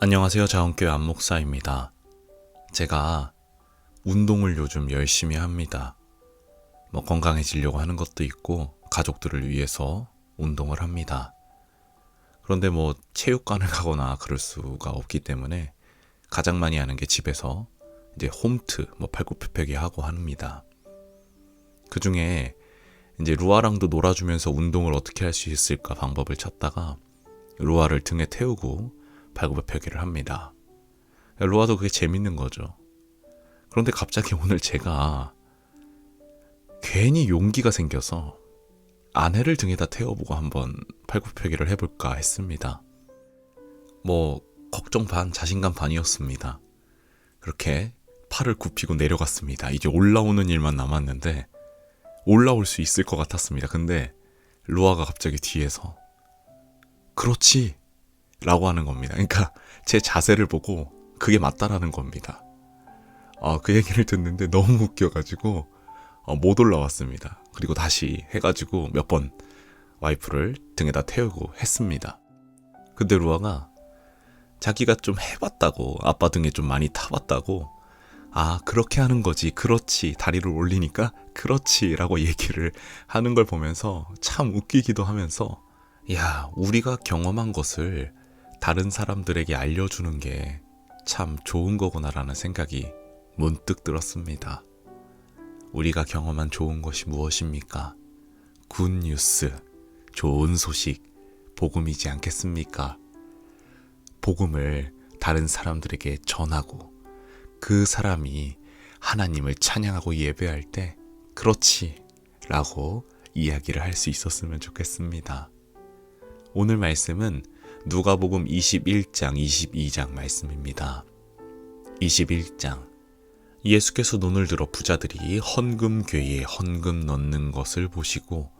안녕하세요. 자원교회 안목사입니다. 제가 운동을 요즘 열심히 합니다. 건강해지려고 하는 것도 있고 가족들을 위해서 운동을 합니다. 그런데 체육관을 가거나 그럴 수가 없기 때문에 가장 많이 하는 게 집에서 이제 홈트, 팔굽혀펴기 하고 합니다. 그 중에 이제 루아랑도 놀아주면서 운동을 어떻게 할 수 있을까 방법을 찾다가 루아를 등에 태우고 발굽혀펴기를 합니다. 루아도 그게 재밌는 거죠. 그런데 갑자기 오늘 제가 괜히 용기가 생겨서 아내를 등에다 태워보고 한번 팔굽혀펴기를 해볼까 했습니다. 걱정 반 자신감 반이었습니다. 그렇게 팔을 굽히고 내려갔습니다. 이제 올라오는 일만 남았는데 올라올 수 있을 것 같았습니다. 근데 루아가 갑자기 뒤에서 그렇지! 라고 하는 겁니다. 그러니까 제 자세를 보고 그게 맞다라는 겁니다. 그 얘기를 듣는데 너무 웃겨가지고 못 올라왔습니다. 그리고 다시 해가지고 몇 번 와이프를 등에다 태우고 했습니다. 근데 루아가 자기가 좀 해봤다고, 아빠 등에 좀 많이 타봤다고, 그렇게 하는 거지, 그렇지, 다리를 올리니까 그렇지 라고 얘기를 하는 걸 보면서 참 웃기기도 하면서, 야, 우리가 경험한 것을 다른 사람들에게 알려주는 게 참 좋은 거구나라는 생각이 문득 들었습니다. 우리가 경험한 좋은 것이 무엇입니까? 굿뉴스, 좋은 소식, 복음이지 않겠습니까? 복음을 다른 사람들에게 전하고 그 사람이 하나님을 찬양하고 예배할 때 그렇지 라고 이야기를 할 수 있었으면 좋겠습니다. 오늘 말씀은 누가복음 21장, 22장 말씀입니다. 21장. 예수께서 눈을 들어 부자들이 헌금궤에 헌금 넣는 것을 보시고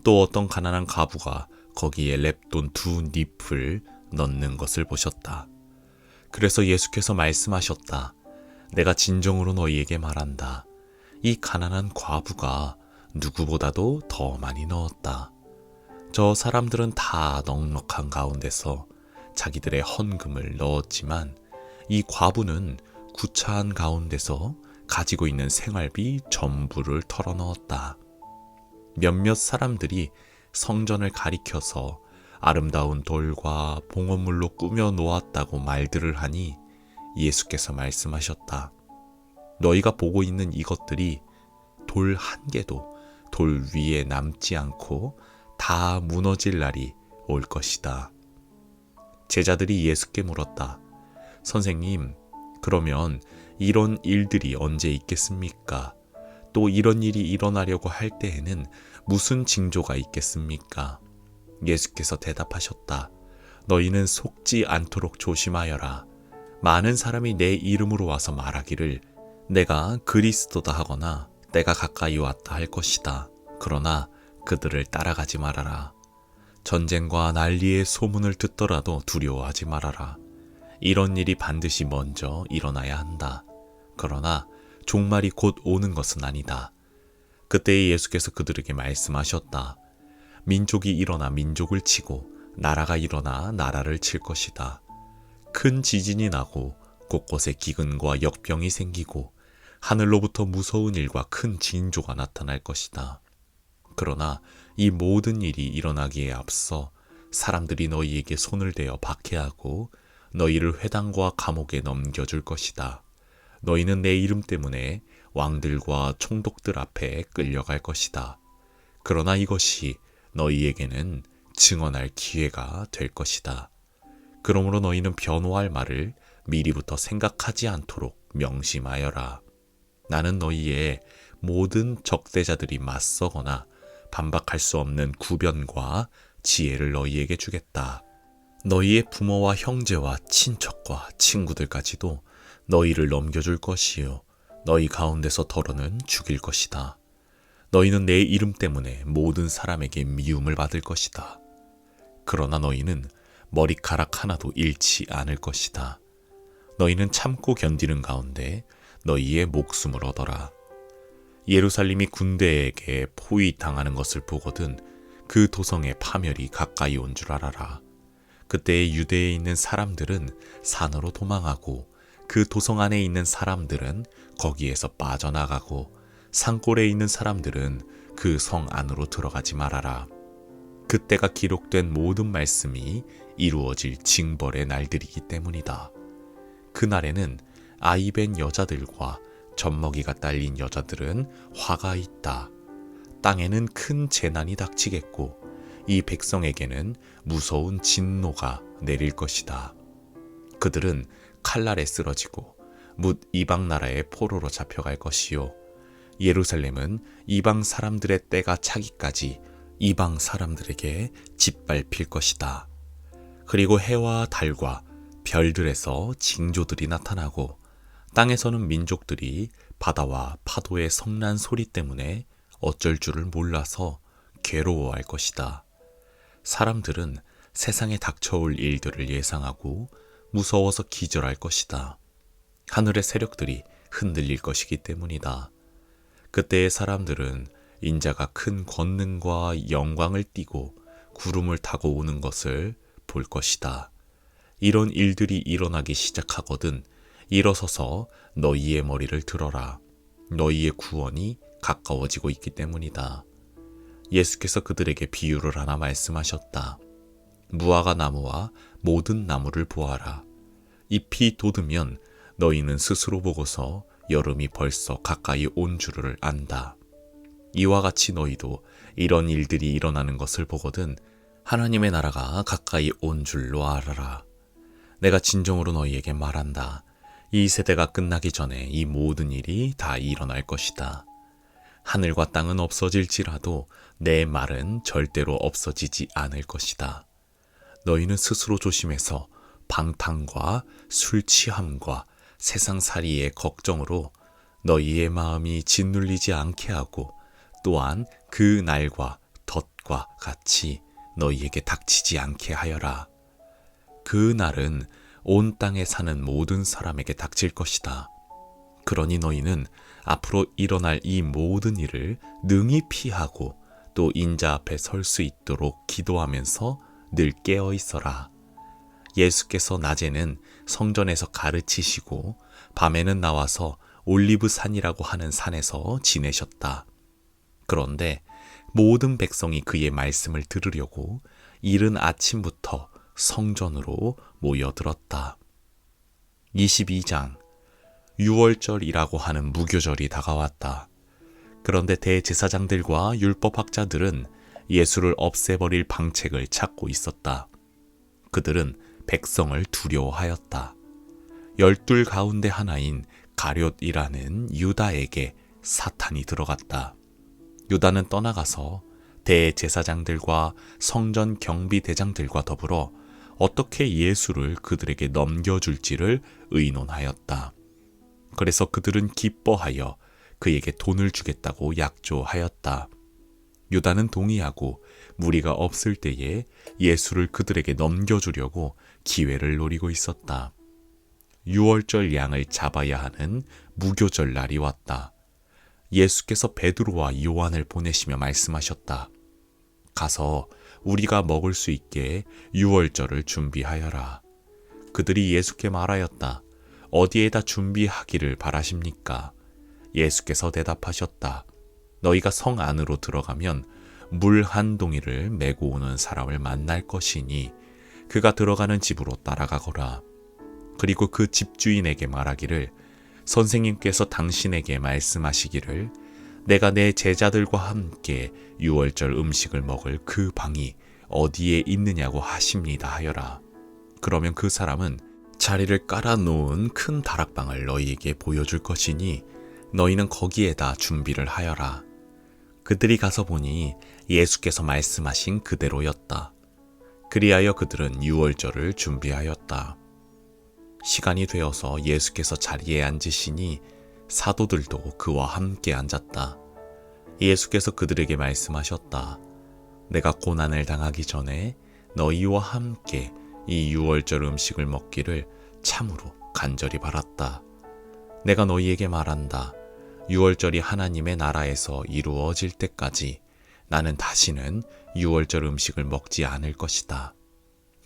또 어떤 가난한 과부가 거기에 렙돈 2닙을 넣는 것을 보셨다. 그래서 예수께서 말씀하셨다. 내가 진정으로 너희에게 말한다. 이 가난한 과부가 누구보다도 더 많이 넣었다. 저 사람들은 다 넉넉한 가운데서 자기들의 헌금을 넣었지만 이 과부는 구차한 가운데서 가지고 있는 생활비 전부를 털어넣었다. 몇몇 사람들이 성전을 가리켜서 아름다운 돌과 봉헌물로 꾸며 놓았다고 말들을 하니 예수께서 말씀하셨다. 너희가 보고 있는 이것들이 돌 한 개도 돌 위에 남지 않고 다 무너질 날이 올 것이다. 제자들이 예수께 물었다. 선생님, 그러면 이런 일들이 언제 있겠습니까? 또 이런 일이 일어나려고 할 때에는 무슨 징조가 있겠습니까? 예수께서 대답하셨다. 너희는 속지 않도록 조심하여라. 많은 사람이 내 이름으로 와서 말하기를 내가 그리스도다 하거나 때가 가까이 왔다 할 것이다. 그러나 그들을 따라가지 말아라. 전쟁과 난리의 소문을 듣더라도 두려워하지 말아라. 이런 일이 반드시 먼저 일어나야 한다. 그러나 종말이 곧 오는 것은 아니다. 그때에 예수께서 그들에게 말씀하셨다. 민족이 일어나 민족을 치고 나라가 일어나 나라를 칠 것이다. 큰 지진이 나고 곳곳에 기근과 역병이 생기고 하늘로부터 무서운 일과 큰 징조가 나타날 것이다. 그러나 이 모든 일이 일어나기에 앞서 사람들이 너희에게 손을 대어 박해하고 너희를 회당과 감옥에 넘겨줄 것이다. 너희는 내 이름 때문에 왕들과 총독들 앞에 끌려갈 것이다. 그러나 이것이 너희에게는 증언할 기회가 될 것이다. 그러므로 너희는 변호할 말을 미리부터 생각하지 않도록 명심하여라. 나는 너희의 모든 적대자들이 맞서거나 반박할 수 없는 구변과 지혜를 너희에게 주겠다. 너희의 부모와 형제와 친척과 친구들까지도 너희를 넘겨줄 것이요. 너희 가운데서 더러는 죽일 것이다. 너희는 내 이름 때문에 모든 사람에게 미움을 받을 것이다. 그러나 너희는 머리카락 하나도 잃지 않을 것이다. 너희는 참고 견디는 가운데 너희의 목숨을 얻어라. 예루살렘이 군대에게 포위당하는 것을 보거든 그 도성의 파멸이 가까이 온 줄 알아라. 그때의 유대에 있는 사람들은 산으로 도망하고 그 도성 안에 있는 사람들은 거기에서 빠져나가고 산골에 있는 사람들은 그 성 안으로 들어가지 말아라. 그때가 기록된 모든 말씀이 이루어질 징벌의 날들이기 때문이다. 그날에는 아이벤 여자들과 젖먹이가 딸린 여자들은 화가 있다. 땅에는 큰 재난이 닥치겠고 이 백성에게는 무서운 진노가 내릴 것이다. 그들은 칼날에 쓰러지고 뭇 이방 나라의 포로로 잡혀갈 것이요. 예루살렘은 이방 사람들의 때가 차기까지 이방 사람들에게 짓밟힐 것이다. 그리고 해와 달과 별들에서 징조들이 나타나고 땅에서는 민족들이 바다와 파도의 성난 소리 때문에 어쩔 줄을 몰라서 괴로워할 것이다. 사람들은 세상에 닥쳐올 일들을 예상하고 무서워서 기절할 것이다. 하늘의 세력들이 흔들릴 것이기 때문이다. 그때의 사람들은 인자가 큰 권능과 영광을 띠고 구름을 타고 오는 것을 볼 것이다. 이런 일들이 일어나기 시작하거든 일어서서 너희의 머리를 들어라. 너희의 구원이 가까워지고 있기 때문이다. 예수께서 그들에게 비유를 하나 말씀하셨다. 무화과 나무와 모든 나무를 보아라. 잎이 돋으면 너희는 스스로 보고서 여름이 벌써 가까이 온 줄을 안다. 이와 같이 너희도 이런 일들이 일어나는 것을 보거든 하나님의 나라가 가까이 온 줄로 알아라. 내가 진정으로 너희에게 말한다. 이 세대가 끝나기 전에 이 모든 일이 다 일어날 것이다. 하늘과 땅은 없어질지라도 내 말은 절대로 없어지지 않을 것이다. 너희는 스스로 조심해서 방탕과 술 취함과 세상살이의 걱정으로 너희의 마음이 짓눌리지 않게 하고 또한 그 날과 덫과 같이 너희에게 닥치지 않게 하여라. 그 날은 온 땅에 사는 모든 사람에게 닥칠 것이다. 그러니 너희는 앞으로 일어날 이 모든 일을 능히 피하고 또 인자 앞에 설 수 있도록 기도하면서 늘 깨어 있어라. 예수께서 낮에는 성전에서 가르치시고 밤에는 나와서 올리브 산이라고 하는 산에서 지내셨다. 그런데 모든 백성이 그의 말씀을 들으려고 이른 아침부터 성전으로 모여들었다. 22장 유월절이라고 하는 무교절이 다가왔다. 그런데 대제사장들과 율법학자들은 예수를 없애버릴 방책을 찾고 있었다. 그들은 백성을 두려워하였다. 12 가운데 하나인 가룟이라는 유다에게 사탄이 들어갔다. 유다는 떠나가서 대제사장들과 성전 경비대장들과 더불어 어떻게 예수를 그들에게 넘겨줄지를 의논하였다. 그래서 그들은 기뻐하여 그에게 돈을 주겠다고 약조하였다. 유다는 동의하고 무리가 없을 때에 예수를 그들에게 넘겨주려고 기회를 노리고 있었다. 유월절 양을 잡아야 하는 무교절 날이 왔다. 예수께서 베드로와 요한을 보내시며 말씀하셨다. 가서 우리가 먹을 수 있게 유월절을 준비하여라. 그들이 예수께 말하였다. 어디에다 준비하기를 바라십니까? 예수께서 대답하셨다. 너희가 성 안으로 들어가면 물 한 동이를 메고 오는 사람을 만날 것이니 그가 들어가는 집으로 따라가거라. 그리고 그 집주인에게 말하기를 선생님께서 당신에게 말씀하시기를 내가 내 제자들과 함께 유월절 음식을 먹을 그 방이 어디에 있느냐고 하십니다 하여라. 그러면 그 사람은 자리를 깔아놓은 큰 다락방을 너희에게 보여줄 것이니 너희는 거기에다 준비를 하여라. 그들이 가서 보니 예수께서 말씀하신 그대로였다. 그리하여 그들은 유월절을 준비하였다. 시간이 되어서 예수께서 자리에 앉으시니 사도들도 그와 함께 앉았다. 예수께서 그들에게 말씀하셨다. 내가 고난을 당하기 전에 너희와 함께 이 유월절 음식을 먹기를 참으로 간절히 바랐다. 내가 너희에게 말한다. 유월절이 하나님의 나라에서 이루어질 때까지 나는 다시는 유월절 음식을 먹지 않을 것이다.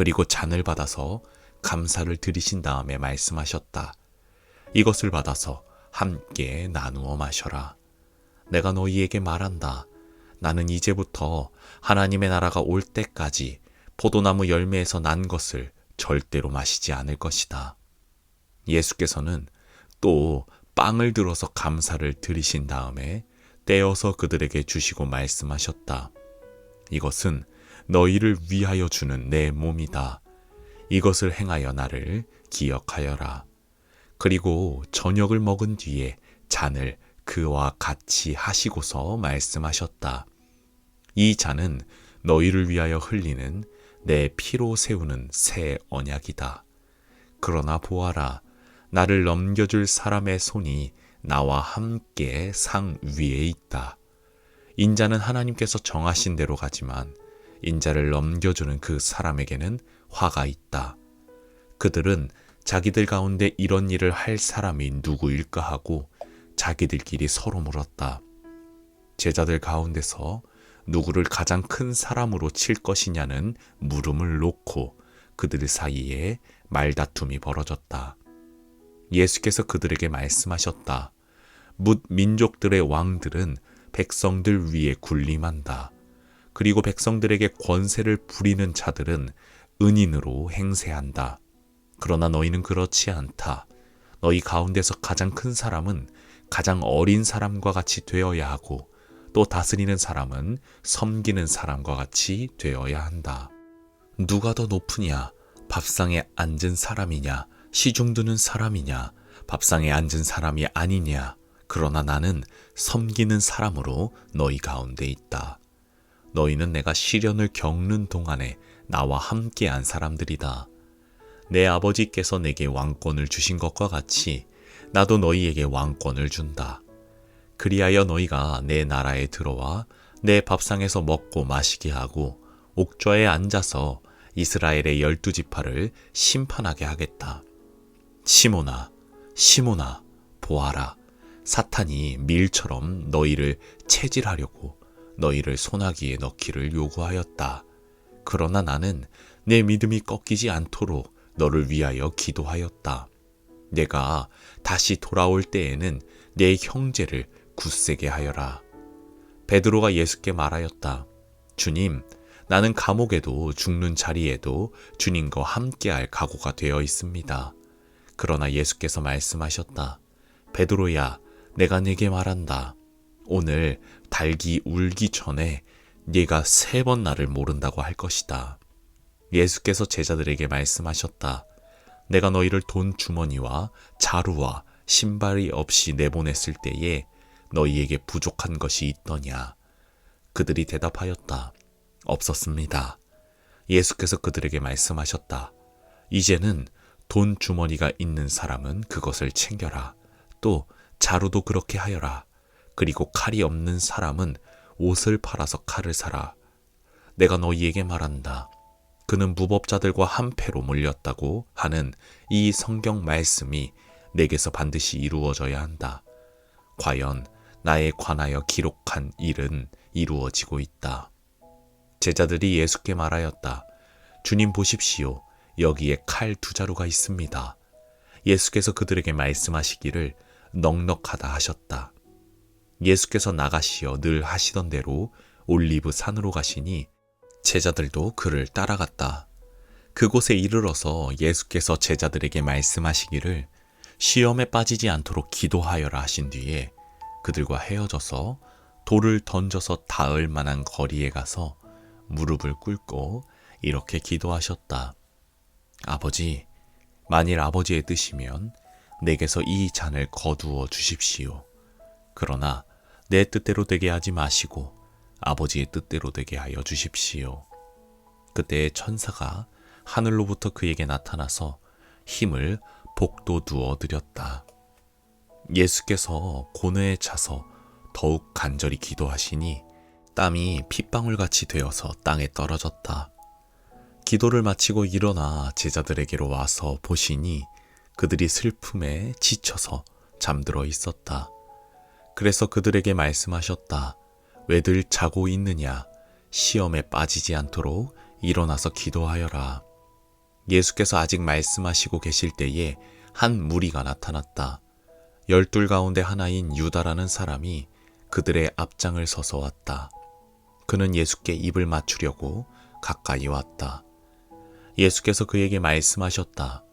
그리고 잔을 받아서 감사를 드리신 다음에 말씀하셨다. 이것을 받아서 함께 나누어 마셔라. 내가 너희에게 말한다. 나는 이제부터 하나님의 나라가 올 때까지 포도나무 열매에서 난 것을 절대로 마시지 않을 것이다. 예수께서는 또 빵을 들어서 감사를 드리신 다음에 떼어서 그들에게 주시고 말씀하셨다. 이것은 너희를 위하여 주는 내 몸이다. 이것을 행하여 나를 기억하여라. 그리고 저녁을 먹은 뒤에 잔을 그와 같이 하시고서 말씀하셨다. 이 잔은 너희를 위하여 흘리는 내 피로 세우는 새 언약이다. 그러나 보아라, 나를 넘겨줄 사람의 손이 나와 함께 상 위에 있다. 인자는 하나님께서 정하신 대로 가지만 인자를 넘겨주는 그 사람에게는 화가 있다. 그들은 자기들 가운데 이런 일을 할 사람이 누구일까 하고 자기들끼리 서로 물었다. 제자들 가운데서 누구를 가장 큰 사람으로 칠 것이냐는 물음을 놓고 그들 사이에 말다툼이 벌어졌다. 예수께서 그들에게 말씀하셨다. 뭇 민족들의 왕들은 백성들 위에 군림한다. 그리고 백성들에게 권세를 부리는 자들은 은인으로 행세한다. 그러나 너희는 그렇지 않다. 너희 가운데서 가장 큰 사람은 가장 어린 사람과 같이 되어야 하고 또 다스리는 사람은 섬기는 사람과 같이 되어야 한다. 누가 더 높으냐? 밥상에 앉은 사람이냐? 시중 드는 사람이냐? 밥상에 앉은 사람이 아니냐? 그러나 나는 섬기는 사람으로 너희 가운데 있다. 너희는 내가 시련을 겪는 동안에 나와 함께한 사람들이다. 내 아버지께서 내게 왕권을 주신 것과 같이 나도 너희에게 왕권을 준다. 그리하여 너희가 내 나라에 들어와 내 밥상에서 먹고 마시게 하고 옥좌에 앉아서 이스라엘의 12지파를 심판하게 하겠다. 시몬아, 시몬아, 보아라. 사탄이 밀처럼 너희를 체질하려고 너희를 소나기에 넣기를 요구하였다. 그러나 나는 내 믿음이 꺾이지 않도록 너를 위하여 기도하였다. 내가 다시 돌아올 때에는 내 형제를 굳세게 하여라. 베드로가 예수께 말하였다. 주님, 나는 감옥에도 죽는 자리에도 주님과 함께할 각오가 되어 있습니다. 그러나 예수께서 말씀하셨다. 베드로야, 내가 네게 말한다. 오늘 닭이 울기 전에 네가 3번 나를 모른다고 할 것이다. 예수께서 제자들에게 말씀하셨다. 내가 너희를 돈 주머니와 자루와 신발이 없이 내보냈을 때에 너희에게 부족한 것이 있더냐? 그들이 대답하였다. 없었습니다. 예수께서 그들에게 말씀하셨다. 이제는 돈 주머니가 있는 사람은 그것을 챙겨라. 또 자루도 그렇게 하여라. 그리고 칼이 없는 사람은 옷을 팔아서 칼을 사라. 내가 너희에게 말한다. 그는 무법자들과 한패로 몰렸다고 하는 이 성경 말씀이 내게서 반드시 이루어져야 한다. 과연 나에 관하여 기록한 일은 이루어지고 있다. 제자들이 예수께 말하였다. 주님 보십시오. 여기에 칼 2자루가 있습니다. 예수께서 그들에게 말씀하시기를 넉넉하다 하셨다. 예수께서 나가시어 늘 하시던 대로 올리브 산으로 가시니 제자들도 그를 따라갔다. 그곳에 이르러서 예수께서 제자들에게 말씀하시기를 시험에 빠지지 않도록 기도하여라 하신 뒤에 그들과 헤어져서 돌을 던져서 닿을 만한 거리에 가서 무릎을 꿇고 이렇게 기도하셨다. 아버지, 만일 아버지의 뜻이면 내게서 이 잔을 거두어 주십시오. 그러나 내 뜻대로 되게 하지 마시고 아버지의 뜻대로 되게 하여 주십시오. 그때 천사가 하늘로부터 그에게 나타나서 힘을 복돋우어 드렸다. 예수께서 고뇌에 차서 더욱 간절히 기도하시니 땀이 핏방울같이 되어서 땅에 떨어졌다. 기도를 마치고 일어나 제자들에게로 와서 보시니 그들이 슬픔에 지쳐서 잠들어 있었다. 그래서 그들에게 말씀하셨다. 왜들 자고 있느냐? 시험에 빠지지 않도록 일어나서 기도하여라. 예수께서 아직 말씀하시고 계실 때에 한 무리가 나타났다. 12 가운데 하나인 유다라는 사람이 그들의 앞장을 서서 왔다. 그는 예수께 입을 맞추려고 가까이 왔다. 예수께서 그에게 말씀하셨다.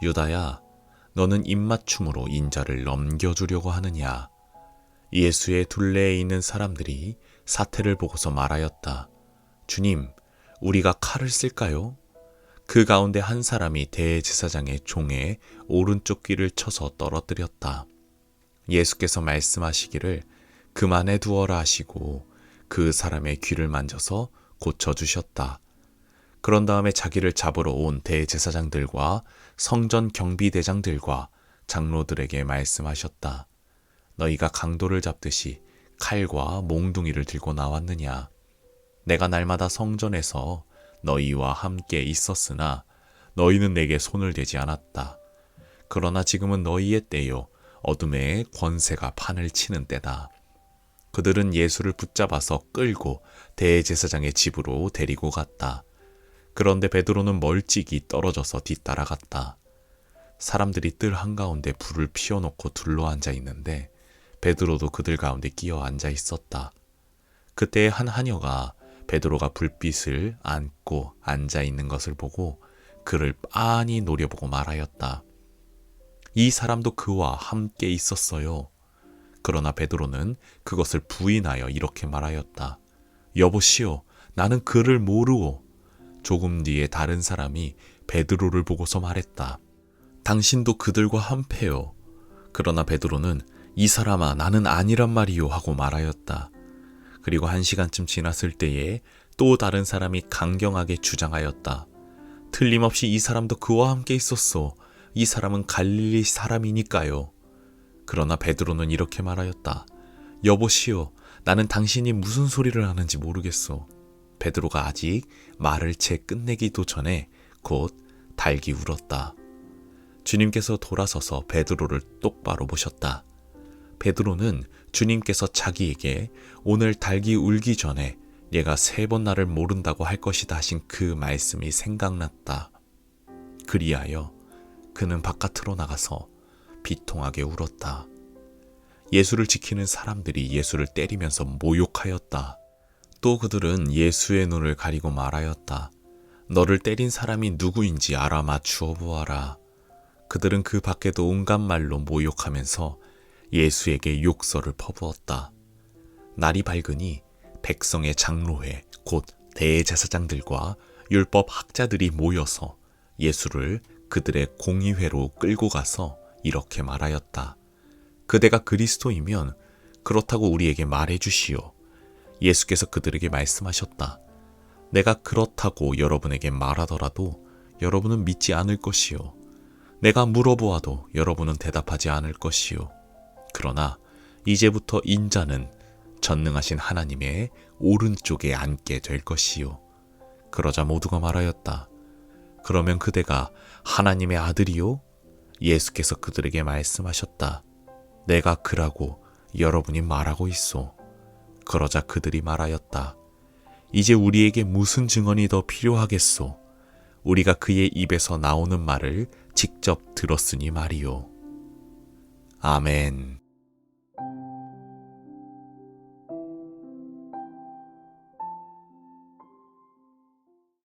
유다야, 너는 입맞춤으로 인자를 넘겨주려고 하느냐? 예수의 둘레에 있는 사람들이 사태를 보고서 말하였다. 주님, 우리가 칼을 쓸까요? 그 가운데 한 사람이 대제사장의 종의 오른쪽 귀를 쳐서 떨어뜨렸다. 예수께서 말씀하시기를 그만해 두어라 하시고 그 사람의 귀를 만져서 고쳐주셨다. 그런 다음에 자기를 잡으러 온 대제사장들과 성전 경비대장들과 장로들에게 말씀하셨다. 너희가 강도를 잡듯이 칼과 몽둥이를 들고 나왔느냐? 내가 날마다 성전에서 너희와 함께 있었으나 너희는 내게 손을 대지 않았다. 그러나 지금은 너희의 때요 어둠의 권세가 판을 치는 때다. 그들은 예수를 붙잡아서 끌고 대제사장의 집으로 데리고 갔다. 그런데 베드로는 멀찍이 떨어져서 뒤따라갔다. 사람들이 뜰 한가운데 불을 피워놓고 둘러앉아 있는데 베드로도 그들 가운데 끼어 앉아 있었다. 그때 한 하녀가 베드로가 불빛을 안고 앉아 있는 것을 보고 그를 빤히 노려보고 말하였다. 이 사람도 그와 함께 있었어요. 그러나 베드로는 그것을 부인하여 이렇게 말하였다. 여보시오, 나는 그를 모르오. 조금 뒤에 다른 사람이 베드로를 보고서 말했다. 당신도 그들과 한패요. 그러나 베드로는 이 사람아, 나는 아니란 말이요 하고 말하였다. 그리고 1시간쯤 지났을 때에 또 다른 사람이 강경하게 주장하였다. 틀림없이 이 사람도 그와 함께 있었소. 이 사람은 갈릴리 사람이니까요. 그러나 베드로는 이렇게 말하였다. 여보시오, 나는 당신이 무슨 소리를 하는지 모르겠소. 베드로가 아직 말을 채 끝내기도 전에 곧 닭이 울었다. 주님께서 돌아서서 베드로를 똑바로 보셨다. 베드로는 주님께서 자기에게 오늘 닭이 울기 전에 네가 3번 나를 모른다고 할 것이다 하신 그 말씀이 생각났다. 그리하여 그는 바깥으로 나가서 비통하게 울었다. 예수를 지키는 사람들이 예수를 때리면서 모욕하였다. 또 그들은 예수의 눈을 가리고 말하였다. 너를 때린 사람이 누구인지 알아맞추어 보아라. 그들은 그 밖에도 온갖 말로 모욕하면서 예수에게 욕설을 퍼부었다. 날이 밝으니 백성의 장로회 곧 대제사장들과 율법 학자들이 모여서 예수를 그들의 공의회로 끌고 가서 이렇게 말하였다. 그대가 그리스도이면 그렇다고 우리에게 말해 주시오. 예수께서 그들에게 말씀하셨다. 내가 그렇다고 여러분에게 말하더라도 여러분은 믿지 않을 것이요. 내가 물어보아도 여러분은 대답하지 않을 것이요. 그러나 이제부터 인자는 전능하신 하나님의 오른쪽에 앉게 될 것이요. 그러자 모두가 말하였다. 그러면 그대가 하나님의 아들이요? 예수께서 그들에게 말씀하셨다. 내가 그라고 여러분이 말하고 있소. 그러자 그들이 말하였다. 이제 우리에게 무슨 증언이 더 필요하겠소? 우리가 그의 입에서 나오는 말을 직접 들었으니 말이요. 아멘.